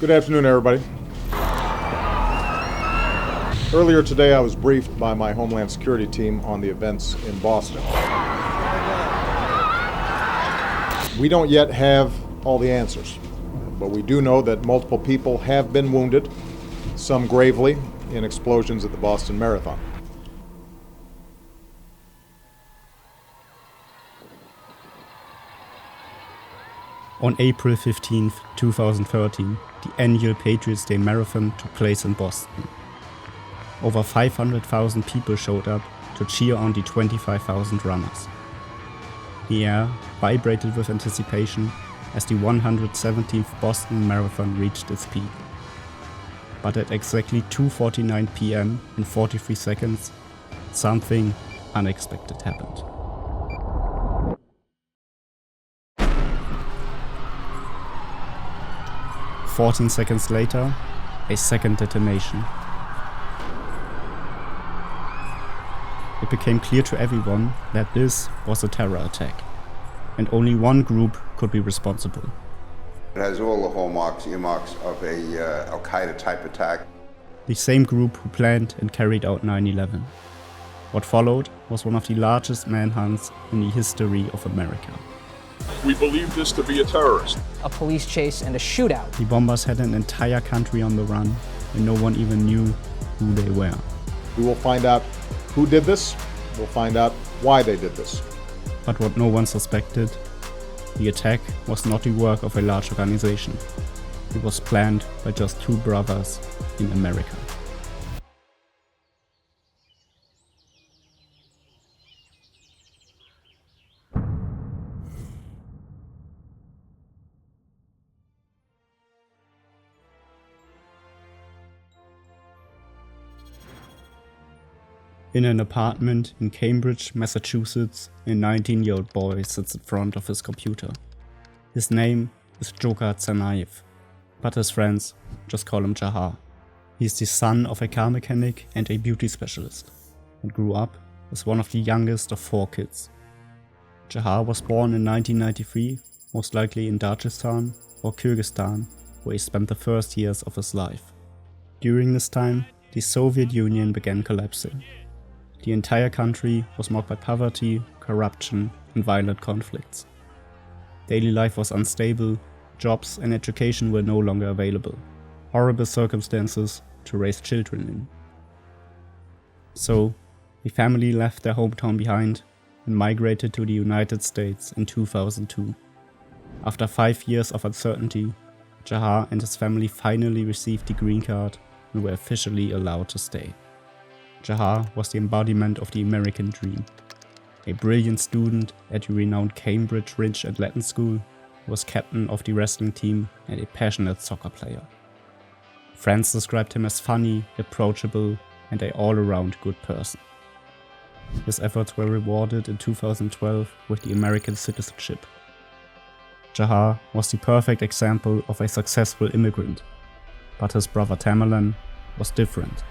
Good afternoon, everybody. Earlier today, I was briefed by my Homeland Security team on the events in Boston. We don't yet have all the answers, but we do know that multiple people have been wounded, some gravely, in explosions at the Boston Marathon. On April 15, 2013, the annual Patriots Day Marathon took place in Boston. Over 500,000 people showed up to cheer on the 25,000 runners. The air vibrated with anticipation as the 117th Boston Marathon reached its peak. But at exactly 2:49 p.m. in 43 seconds, something unexpected happened. "14 seconds later, a second detonation. It became clear to everyone that this was a terror attack, and only one group could be responsible. It has all the hallmarks, earmarks of a Al-Qaeda type attack. The same group who planned and carried out 9/11. What followed was one of the largest manhunts in the history of America. We believe this to be a terrorist. A police chase and a shootout. The bombers had an entire country on the run, and no one even knew who they were. We will find out who did this. We'll find out why they did this. But what no one suspected, the attack was not the work of a large organization. It was planned by just two brothers in America. In an apartment in Cambridge, Massachusetts, a 19-year-old boy sits in front of his computer. His name is Joker Tsarnaev, but his friends just call him Jahar. He is the son of a car mechanic and a beauty specialist, and grew up as one of the youngest of 4 kids. Jahar was born in 1993, most likely in Dagestan or Kyrgyzstan, where he spent the first years of his life. During this time, the Soviet Union began collapsing. The entire country was marked by poverty, corruption, and violent conflicts. Daily life was unstable, jobs and education were no longer available. Horrible circumstances to raise children in. So, the family left their hometown behind and migrated to the United States in 2002. After 5 years of uncertainty, Jahar and his family finally received the green card and were officially allowed to stay. Jahar was the embodiment of the American dream. A brilliant student at the renowned Cambridge Ridge and Latin School, he was captain of the wrestling team and a passionate soccer player. Friends described him as funny, approachable, and an all-around good person. His efforts were rewarded in 2012 with the American citizenship. Jahar was the perfect example of a successful immigrant, but his brother Tamerlan was different.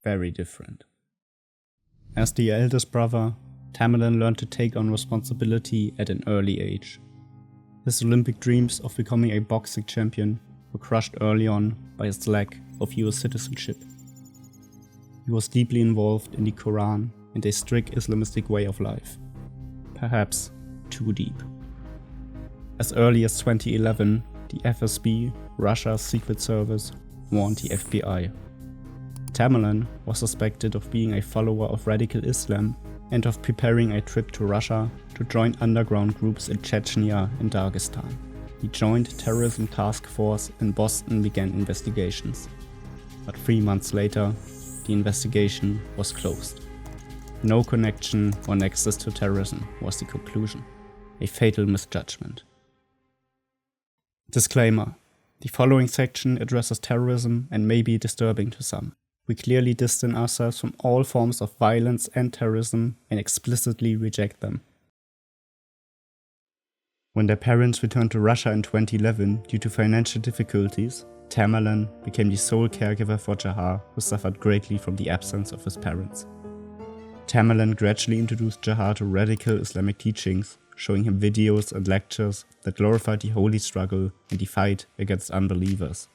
Very different. As the eldest brother, Tamerlan learned to take on responsibility at an early age. His Olympic dreams of becoming a boxing champion were crushed early on by his lack of US citizenship. He was deeply involved in the Quran and a strict Islamistic way of life. Perhaps too deep. As early as 2011, the FSB, Russia's secret service, warned the FBI. Tamerlan was suspected of being a follower of radical Islam and of preparing a trip to Russia to join underground groups in Chechnya and Dagestan. The Joint Terrorism Task Force in Boston began investigations. But 3 months later, the investigation was closed. No connection or nexus to terrorism was the conclusion. A fatal misjudgment. Disclaimer. The following section addresses terrorism and may be disturbing to some. We clearly distance ourselves from all forms of violence and terrorism and explicitly reject them. When their parents returned to Russia in 2011 due to financial difficulties, Tamerlan became the sole caregiver for Jahar, who suffered greatly from the absence of his parents. Tamerlan gradually introduced Jahar to radical Islamic teachings, showing him videos and lectures that glorified the holy struggle and the fight against unbelievers.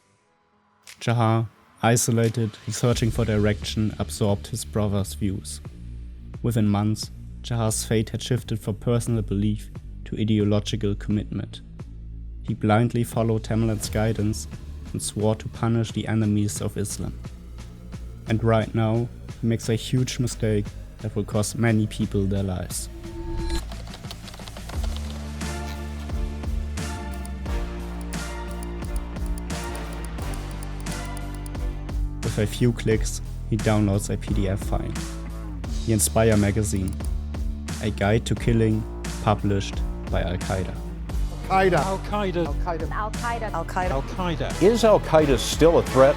Jahar, isolated, researching for direction, absorbed his brother's views. Within months, Jahar's fate had shifted from personal belief to ideological commitment. He blindly followed Tamerlane's guidance and swore to punish the enemies of Islam. And right now, he makes a huge mistake that will cost many people their lives. With a few clicks, he downloads a PDF file. The Inspire magazine, a guide to killing, published by Al-Qaeda. Al-Qaeda. Al-Qaeda. Al-Qaeda. Al-Qaeda. Al-Qaeda. Is Al-Qaeda still a threat?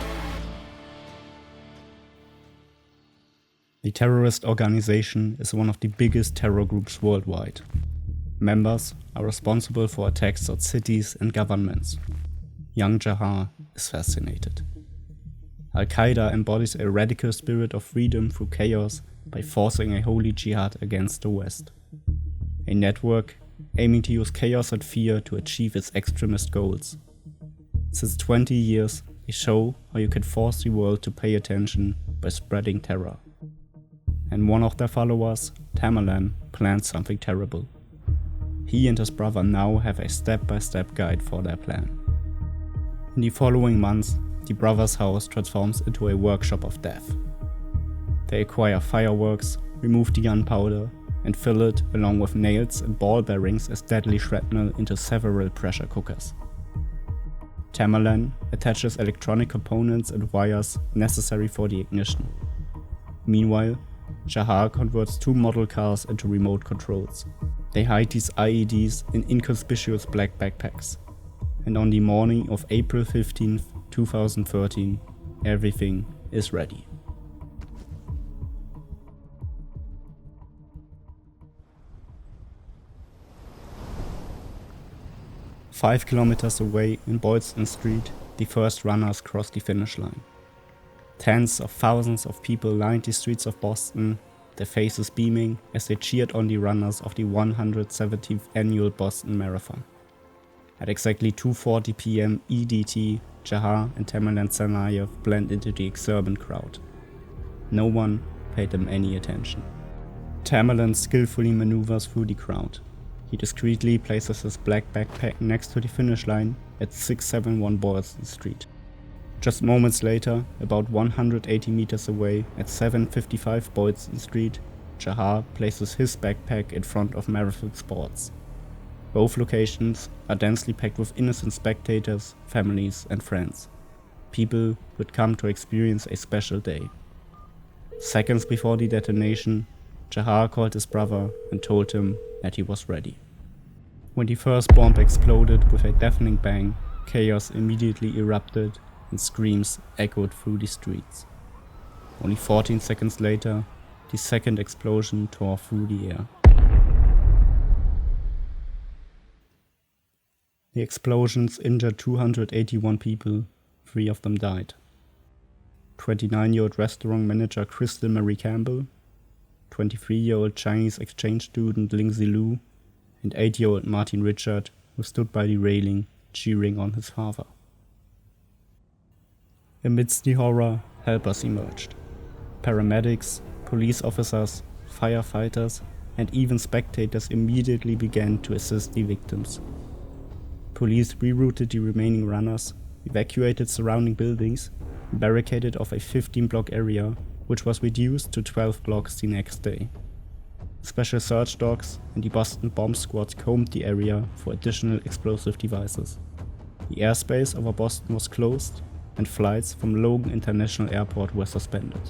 The terrorist organization is one of the biggest terror groups worldwide. Members are responsible for attacks on cities and governments. Young Jahar is fascinated. Al-Qaeda embodies a radical spirit of freedom through chaos by forcing a holy jihad against the West. A network aiming to use chaos and fear to achieve its extremist goals. Since 20 years, they show how you can force the world to pay attention by spreading terror. And one of their followers, Tamerlane, plans something terrible. He and his brother now have a step-by-step guide for their plan. In the following months, the brothers' house transforms into a workshop of death. They acquire fireworks, remove the gunpowder, and fill it, along with nails and ball bearings as deadly shrapnel, into several pressure cookers. Tamerlane attaches electronic components and wires necessary for the ignition. Meanwhile, Jahar converts 2 model cars into remote controls. They hide these IEDs in inconspicuous black backpacks. And on the morning of April 15th, 2013, everything is ready. Five kilometers away in Boylston Street, the first runners cross the finish line. Tens of thousands of people lined the streets of Boston, their faces beaming as they cheered on the runners of the 117th annual Boston Marathon. At exactly 2:40 p.m. EDT, Jahar and Tamerlane Tsarnaev blend into the exuberant crowd. No one paid them any attention. Tamerlane skillfully maneuvers through the crowd. He discreetly places his black backpack next to the finish line at 671 Boylston Street. Just moments later, about 180 meters away at 755 Boylston Street, Jahar places his backpack in front of Marathon Sports. Both locations are densely packed with innocent spectators, families and friends. People who had come to experience a special day. Seconds before the detonation, Jahar called his brother and told him that he was ready. When the first bomb exploded with a deafening bang, chaos immediately erupted and screams echoed through the streets. Only 14 seconds later, the second explosion tore through the air. The explosions injured 281 people, 3 of them died. 29-year-old restaurant manager Crystal Marie Campbell, 23-year-old Chinese exchange student Ling Zilu, and 8-year-old Martin Richard, who stood by the railing cheering on his father. Amidst the horror, helpers emerged. Paramedics, police officers, firefighters, and even spectators immediately began to assist the victims. Police rerouted the remaining runners, evacuated surrounding buildings, and barricaded off a 15-block area, which was reduced to 12 blocks the next day. Special search dogs and the Boston bomb squads combed the area for additional explosive devices. The airspace over Boston was closed, and flights from Logan International Airport were suspended.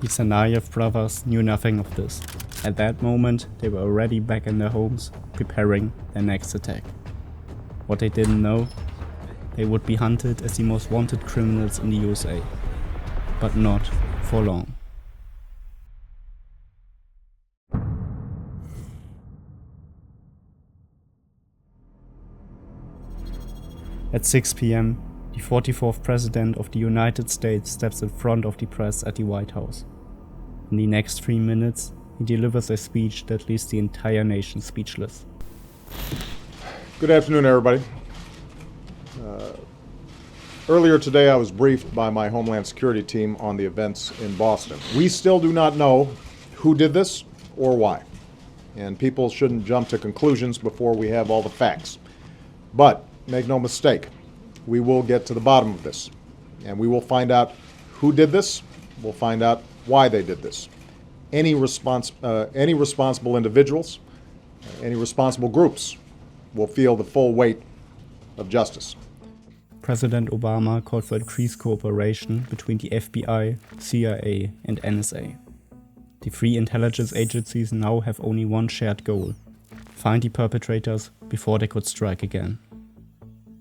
The Tsarnaev brothers knew nothing of this. At that moment, they were already back in their homes, preparing their next attack. What they didn't know, they would be hunted as the most wanted criminals in the USA. But not for long. At 6 p.m., the 44th President of the United States steps in front of the press at the White House. In the next 3 minutes, he delivers a speech that leaves the entire nation speechless. Good afternoon, everybody. Earlier today, I was briefed by my Homeland Security team on the events in Boston. We still do not know who did this or why, and people shouldn't jump to conclusions before we have all the facts. But make no mistake, we will get to the bottom of this, and we will find out who did this. We'll find out why they did this. Any responsible individuals, any responsible groups will feel the full weight of justice. President Obama called for increased cooperation between the FBI, CIA, and NSA. The three intelligence agencies now have only one shared goal: find the perpetrators before they could strike again.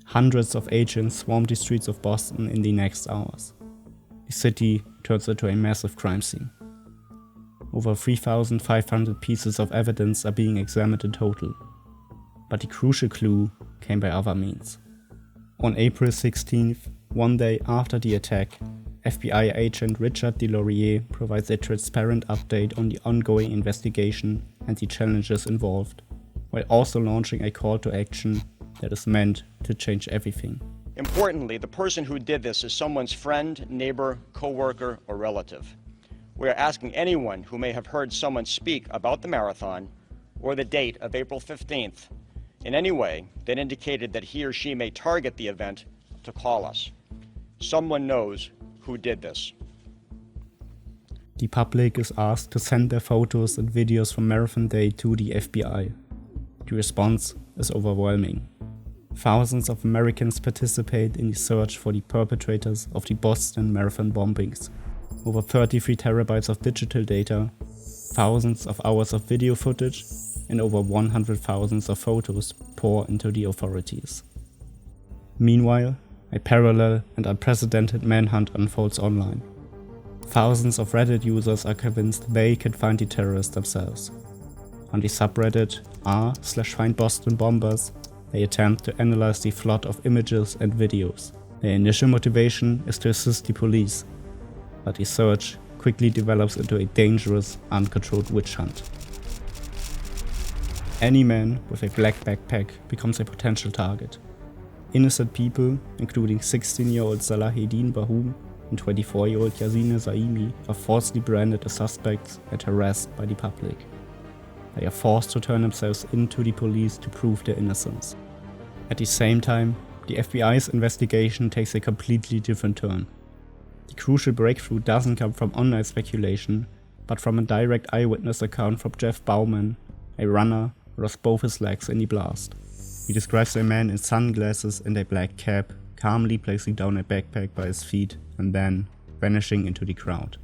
Hundreds of agents swarm the streets of Boston in the next hours. The city turns into a massive crime scene. Over 3,500 pieces of evidence are being examined in total, but the crucial clue came by other means. On April 16th, one day after the attack, FBI agent Richard Delorier provides a transparent update on the ongoing investigation and the challenges involved, while also launching a call to action that is meant to change everything. Importantly, the person who did this is someone's friend, neighbor, co-worker, or relative. We are asking anyone who may have heard someone speak about the marathon or the date of April 15th in any way that indicated that he or she may target the event to call us. Someone knows who did this. The public is asked to send their photos and videos from Marathon Day to the FBI. The response is overwhelming. Thousands of Americans participate in the search for the perpetrators of the Boston Marathon bombings. Over 33 terabytes of digital data, thousands of hours of video footage, and over 100,000 of photos pour into the authorities. Meanwhile, a parallel and unprecedented manhunt unfolds online. Thousands of Reddit users are convinced they can find the terrorists themselves. On the subreddit r/findbostonbombers, they attempt to analyze the flood of images and videos. Their initial motivation is to assist the police, but the search quickly develops into a dangerous, uncontrolled witch hunt. Any man with a black backpack becomes a potential target. Innocent people, including 16-year-old Salaheddin Bahoum and 24-year-old Yazine Zaimi, are falsely branded as suspects and harassed by the public. They are forced to turn themselves into the police to prove their innocence. At the same time, the FBI's investigation takes a completely different turn. The crucial breakthrough doesn't come from online speculation, but from a direct eyewitness account from Jeff Bauman, a runner who lost both his legs in the blast. He describes a man in sunglasses and a black cap, calmly placing down a backpack by his feet and then vanishing into the crowd.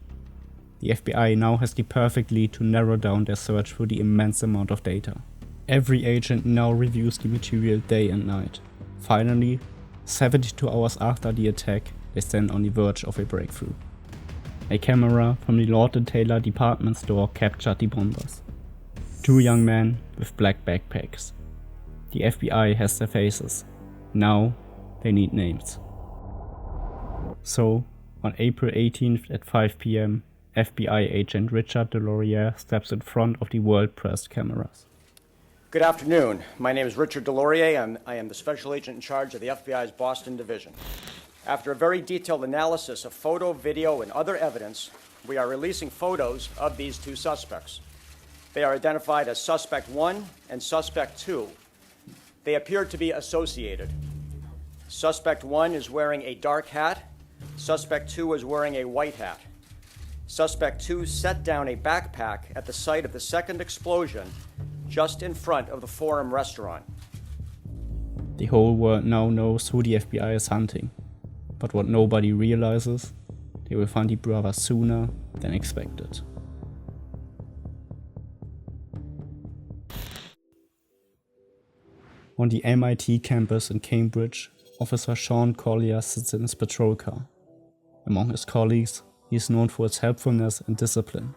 The FBI now has the perfect lead to narrow down their search through the immense amount of data. Every agent now reviews the material day and night. Finally, 72 hours after the attack, they stand on the verge of a breakthrough. A camera from the Lord & Taylor department store captured the bombers. Two young men with black backpacks. The FBI has their faces. Now they need names. So, on April 18th at 5 p.m, FBI agent Richard Delorier steps in front of the world press cameras. Good afternoon. My name is Richard Delorier. I am the special agent in charge of the FBI's Boston Division. After a very detailed analysis of photo, video, and other evidence, we are releasing photos of these two suspects. They are identified as Suspect 1 and Suspect 2. They appear to be associated. Suspect 1 is wearing a dark hat. Suspect 2 is wearing a white hat. Suspect 2 set down a backpack at the site of the second explosion just in front of the Forum restaurant. The whole world now knows who the FBI is hunting. But what nobody realizes, they will find the brothers sooner than expected. On the MIT campus in Cambridge, Officer Sean Collier sits in his patrol car. Among his colleagues, he is known for his helpfulness and discipline.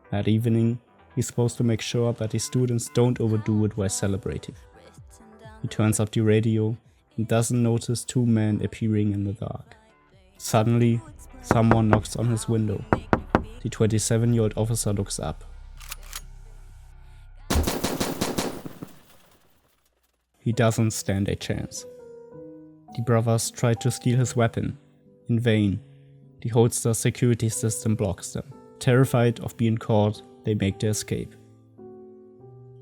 That evening, he's supposed to make sure that the students don't overdo it while celebrating. He turns up the radio and doesn't notice two men appearing in the dark. Suddenly, someone knocks on his window. The 27-year-old officer looks up. he doesn't stand a chance. The brothers try to steal his weapon. In vain. The holster's security system blocks them. Terrified of being caught, they make their escape.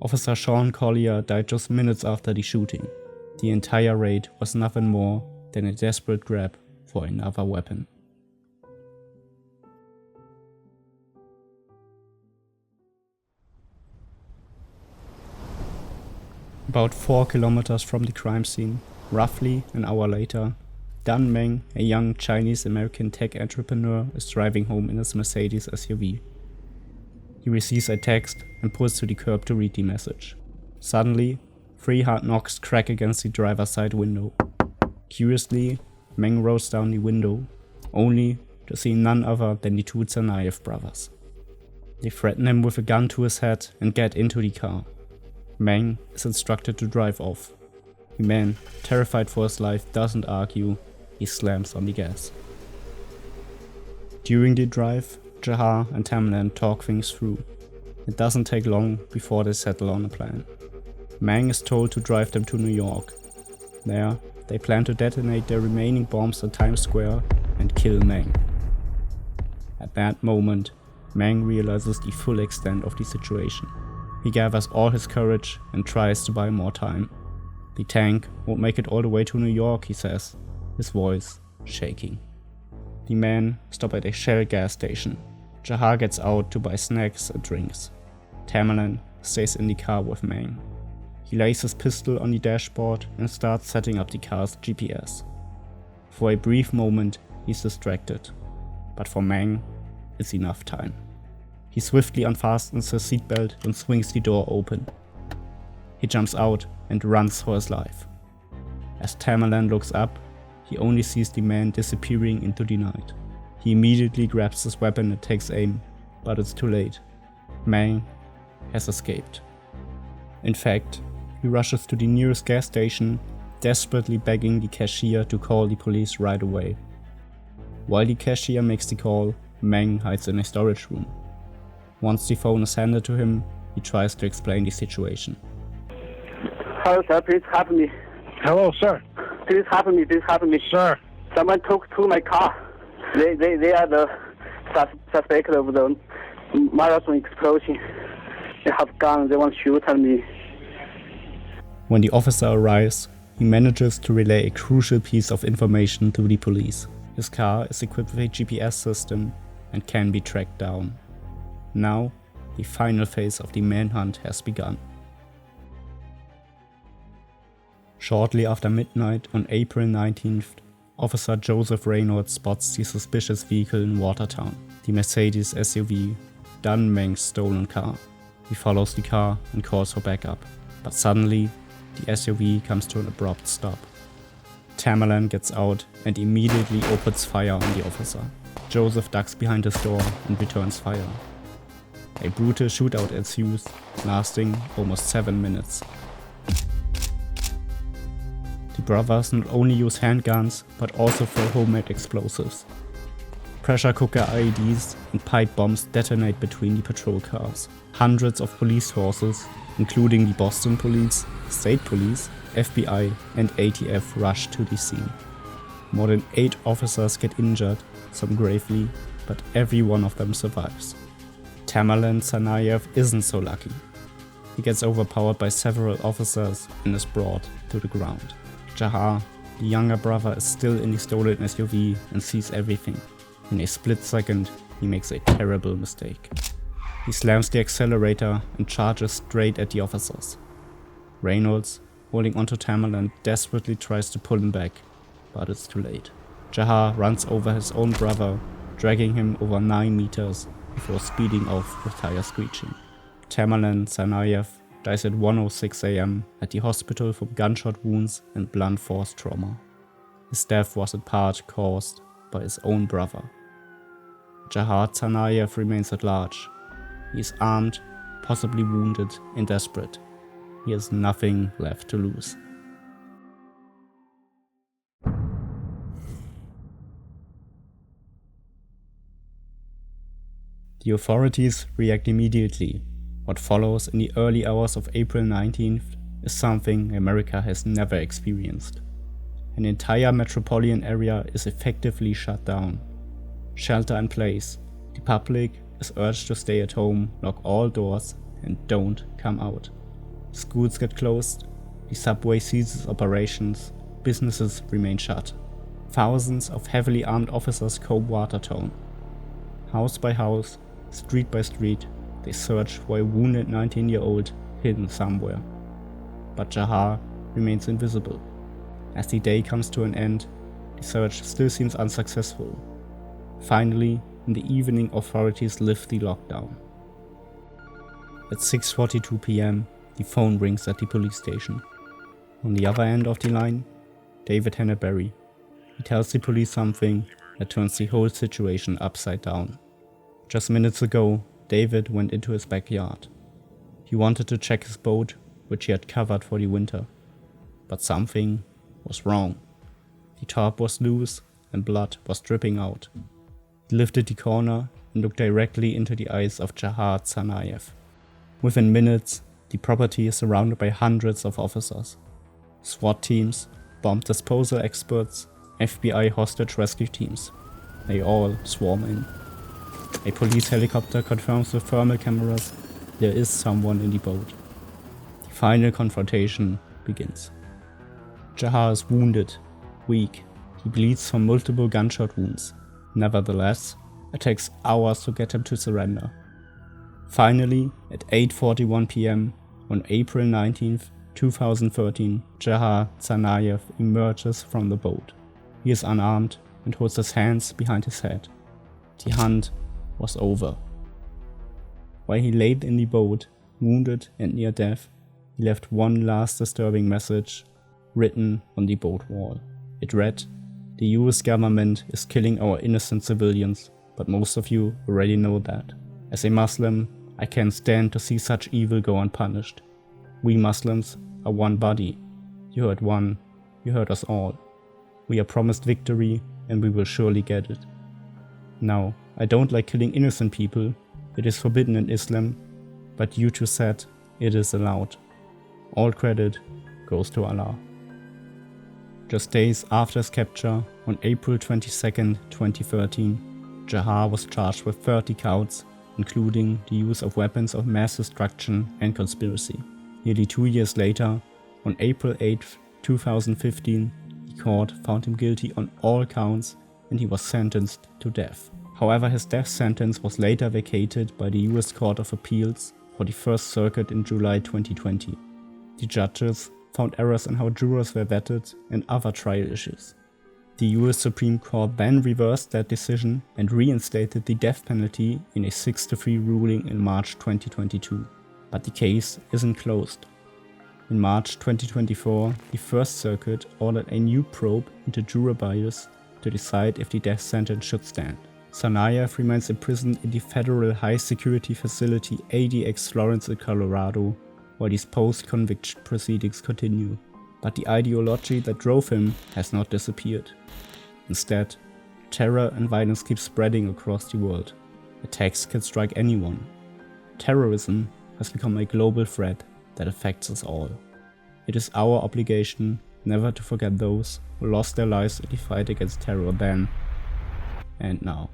Officer Sean Collier died just minutes after the shooting. The entire raid was nothing more than a desperate grab for another weapon. About 4 kilometers from the crime scene, roughly an hour later, Dan Meng, a young Chinese-American tech entrepreneur, is driving home in his Mercedes SUV. He receives a text and pulls to the curb to read the message. Suddenly, 3 hard knocks crack against the driver's side window. Curiously, Meng rolls down the window, only to see none other than the 2 Tsarnaev brothers. They threaten him with a gun to his head and get into the car. Meng is instructed to drive off. The man, terrified for his life, doesn't argue, he slams on the gas. During the drive, Jahar and Tamerlan talk things through. It doesn't take long before they settle on a plan. Meng is told to drive them to New York. There, they plan to detonate their remaining bombs at Times Square and kill Meng. At that moment, Meng realizes the full extent of the situation. He gathers all his courage and tries to buy more time. The tank won't make it all the way to New York, he says, his voice shaking. The men stop at a Shell gas station. Jahar gets out to buy snacks and drinks. Tamerlan stays in the car with Meng. He lays his pistol on the dashboard and starts setting up the car's GPS. For a brief moment, he's distracted, but for Meng, it's enough time. He swiftly unfastens his seatbelt and swings the door open. He jumps out and runs for his life. As Tamerlan looks up, he only sees the man disappearing into the night. He immediately grabs his weapon and takes aim, but it's too late. Meng has escaped. In fact, he rushes to the nearest gas station, desperately begging the cashier to call the police right away. While the cashier makes the call, Meng hides in a storage room. Once the phone is handed to him, he tries to explain the situation. Hello, sir. Please help me. Hello, sir. Please help me. Please help me. Sir. Someone took to my car. They are the suspect of the marathon explosion. They have guns. They want to shoot at me. When the officer arrives, he manages to relay a crucial piece of information to the police. His car is equipped with a GPS system and can be tracked down. Now, the final phase of the manhunt has begun. Shortly after midnight on April 19th, Officer Joseph Reynolds spots the suspicious vehicle in Watertown, the Mercedes SUV, Dan Meng's stolen car. He follows the car and calls for backup, but suddenly, the SUV comes to an abrupt stop. Tamerlan gets out and immediately opens fire on the officer. Joseph ducks behind his door and returns fire. A brutal shootout ensues, lasting almost 7 minutes. The brothers not only use handguns, but also throw homemade explosives. Pressure cooker IEDs and pipe bombs detonate between the patrol cars. Hundreds of police forces, including the Boston Police, State Police, FBI and ATF rush to the scene. More than 8 officers get injured, some gravely, but every one of them survives. Tamerlan Tsarnaev isn't so lucky. He gets overpowered by several officers and is brought to the ground. Jahar, the younger brother, is still in the stolen SUV and sees everything. In a split second, he makes a terrible mistake. He slams the accelerator and charges straight at the officers. Reynolds, holding onto Tamerlan, desperately tries to pull him back, but it's too late. Jahar runs over his own brother, dragging him over 9 meters before speeding off with tires screeching. Tamerlan Tsarnaev dies at 1:06 a.m. at the hospital from gunshot wounds and blunt force trauma. His death was in part caused by his own brother. Jahar Tsarnaev remains at large. He is armed, possibly wounded, and desperate. He has nothing left to lose. The authorities react immediately. What follows in the early hours of April 19th is something America has never experienced. An entire metropolitan area is effectively shut down. Shelter in place. The public is urged to stay at home, lock all doors, and don't come out. Schools get closed, the subway ceases operations, businesses remain shut. Thousands of heavily armed officers comb Watertown. House by house, street by street, they search for a wounded 19-year-old hidden somewhere. But Jahar remains invisible. As the day comes to an end, the search still seems unsuccessful. Finally, in the evening, authorities lift the lockdown. At 6:42 p.m, the phone rings at the police station. On the other end of the line, David Henneberry. He tells the police something that turns the whole situation upside down. Just minutes ago, David went into his backyard. He wanted to check his boat, which he had covered for the winter. But something was wrong. The tarp was loose and blood was dripping out. He lifted the corner and looked directly into the eyes of Jahar Tsarnaev. Within minutes, the property is surrounded by hundreds of officers. SWAT teams, bomb disposal experts, FBI hostage rescue teams. They all swarm in. A police helicopter confirms with thermal cameras there is someone in the boat. The final confrontation begins. Jahar is wounded, weak. He bleeds from multiple gunshot wounds. Nevertheless, it takes hours to get him to surrender. Finally, at 8:41 p.m. on April 19th, 2013, Jahar Tsarnaev emerges from the boat. He is unarmed and holds his hands behind his head. The hunt was over. While he laid in the boat, wounded and near death, he left one last disturbing message written on the boat wall. It read, "The US government is killing our innocent civilians, but most of you already know that. As a Muslim, I can't stand to see such evil go unpunished. We Muslims are one body. You heard one, you heard us all. We are promised victory and we will surely get it. Now, I don't like killing innocent people. It is forbidden in Islam, but you two said it is allowed. All credit goes to Allah." Just days after his capture, on April 22nd, 2013, Jahar was charged with 30 counts, including the use of weapons of mass destruction and conspiracy. Nearly 2 years later, on April 8th, 2015, the court found him guilty on all counts and he was sentenced to death. However, his death sentence was later vacated by the US Court of Appeals for the First Circuit in July 2020. The judges found errors in how jurors were vetted and other trial issues. The US Supreme Court then reversed that decision and reinstated the death penalty in a 6-3 ruling in March 2022. But the case isn't closed. In March 2024, the First Circuit ordered a new probe into juror bias to decide if the death sentence should stand. Tsarnaev remains imprisoned in the federal high-security facility ADX Florence in Colorado, while these post-conviction proceedings continue. But the ideology that drove him has not disappeared. Instead, terror and violence keep spreading across the world. Attacks can strike anyone. Terrorism has become a global threat that affects us all. It is our obligation never to forget those who lost their lives in the fight against terror then and now.